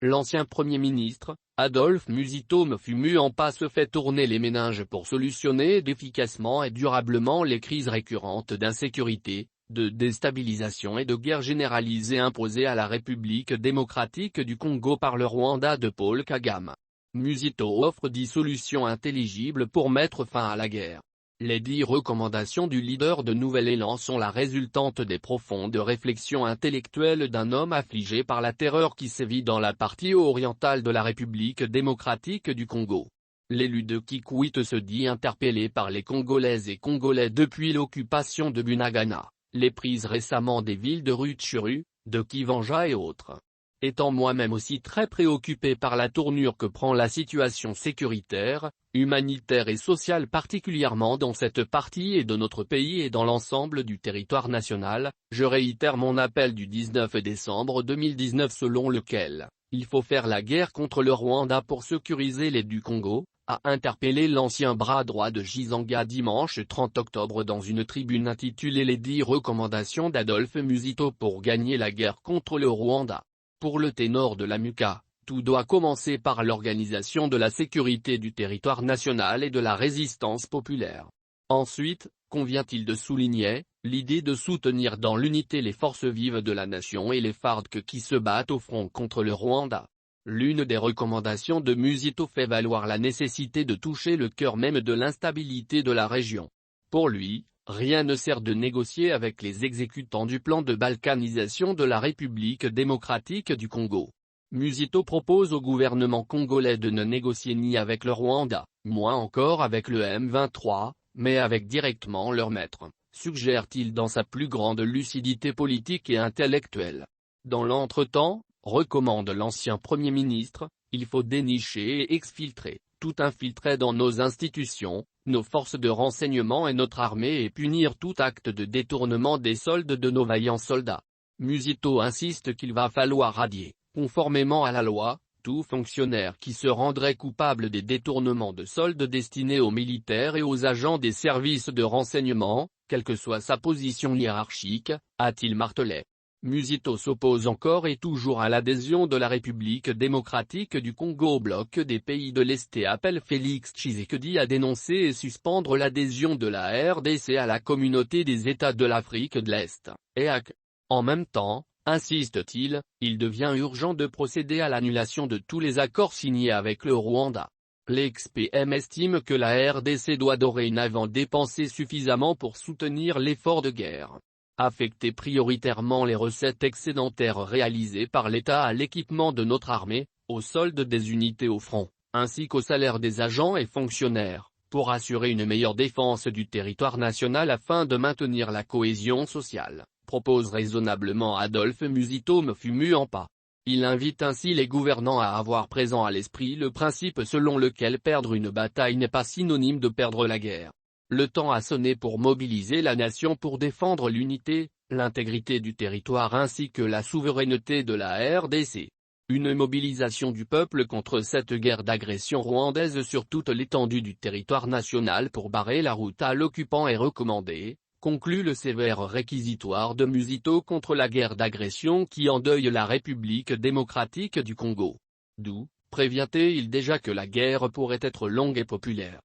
L'ancien Premier ministre, Adolphe Musitome Fumuampa se fait tourner les méninges pour solutionner efficacement et durablement les crises récurrentes d'insécurité, de déstabilisation et de guerre généralisée imposées à la République démocratique du Congo par le Rwanda de Paul Kagame. Musito offre 10 solutions intelligibles pour mettre fin à la guerre. Les 10 recommandations du leader de Nouvel Élan sont la résultante des profondes réflexions intellectuelles d'un homme affligé par la terreur qui sévit dans la partie orientale de la République démocratique du Congo. L'élu de Kikwit se dit interpellé par les Congolaises et Congolais depuis l'occupation de Bunagana, les prises récemment des villes de Rutshuru, de Kivanja et autres. Étant moi-même aussi très préoccupé par la tournure que prend la situation sécuritaire, humanitaire et sociale particulièrement dans cette partie de notre pays et dans l'ensemble du territoire national, je réitère mon appel du 19 décembre 2019 selon lequel il faut faire la guerre contre le Rwanda pour sécuriser les du Congo, a interpellé l'ancien bras droit de Gizanga dimanche 30 octobre dans une tribune intitulée Les 10 recommandations d'Adolphe Musito pour gagner la guerre contre le Rwanda. Pour le ténor de la MUCA, tout doit commencer par l'organisation de la sécurité du territoire national et de la résistance populaire. Ensuite, convient-il de souligner, l'idée de soutenir dans l'unité les forces vives de la nation et les FARDC qui se battent au front contre le Rwanda. L'une des recommandations de Musito fait valoir la nécessité de toucher le cœur même de l'instabilité de la région. Pour lui, rien ne sert de négocier avec les exécutants du plan de balkanisation de la République démocratique du Congo. Musito propose au gouvernement congolais de ne négocier ni avec le Rwanda, moins encore avec le M23, mais avec directement leur maître, suggère-t-il dans sa plus grande lucidité politique et intellectuelle. Dans l'entretemps, recommande l'ancien Premier ministre, il faut dénicher et exfiltrer, tout infiltrer dans nos institutions, nos forces de renseignement et notre armée et punir tout acte de détournement des soldes de nos vaillants soldats. Musito insiste qu'il va falloir radier, conformément à la loi, tout fonctionnaire qui se rendrait coupable des détournements de soldes destinés aux militaires et aux agents des services de renseignement, quelle que soit sa position hiérarchique, a-t-il martelé. Musito s'oppose encore et toujours à l'adhésion de la République démocratique du Congo au bloc des pays de l'Est et appelle Félix Tshisekedi à dénoncer et suspendre l'adhésion de la RDC à la communauté des États de l'Afrique de l'Est, EAC. En même temps, insiste-t-il, il devient urgent de procéder à l'annulation de tous les accords signés avec le Rwanda. L'ex-PM estime que la RDC doit dorénavant dépenser suffisamment pour soutenir l'effort de guerre. Affecter prioritairement les recettes excédentaires réalisées par l'État à l'équipement de notre armée, aux soldes des unités au front, ainsi qu'aux salaires des agents et fonctionnaires, pour assurer une meilleure défense du territoire national afin de maintenir la cohésion sociale, propose raisonnablement Adolphe Musitome Fumuampa. Il invite ainsi les gouvernants à avoir présent à l'esprit le principe selon lequel perdre une bataille n'est pas synonyme de perdre la guerre. Le temps a sonné pour mobiliser la nation pour défendre l'unité, l'intégrité du territoire ainsi que la souveraineté de la RDC. Une mobilisation du peuple contre cette guerre d'agression rwandaise sur toute l'étendue du territoire national pour barrer la route à l'occupant est recommandée, conclut le sévère réquisitoire de Musito contre la guerre d'agression qui endeuille la République démocratique du Congo. D'où, prévient-il déjà que la guerre pourrait être longue et populaire.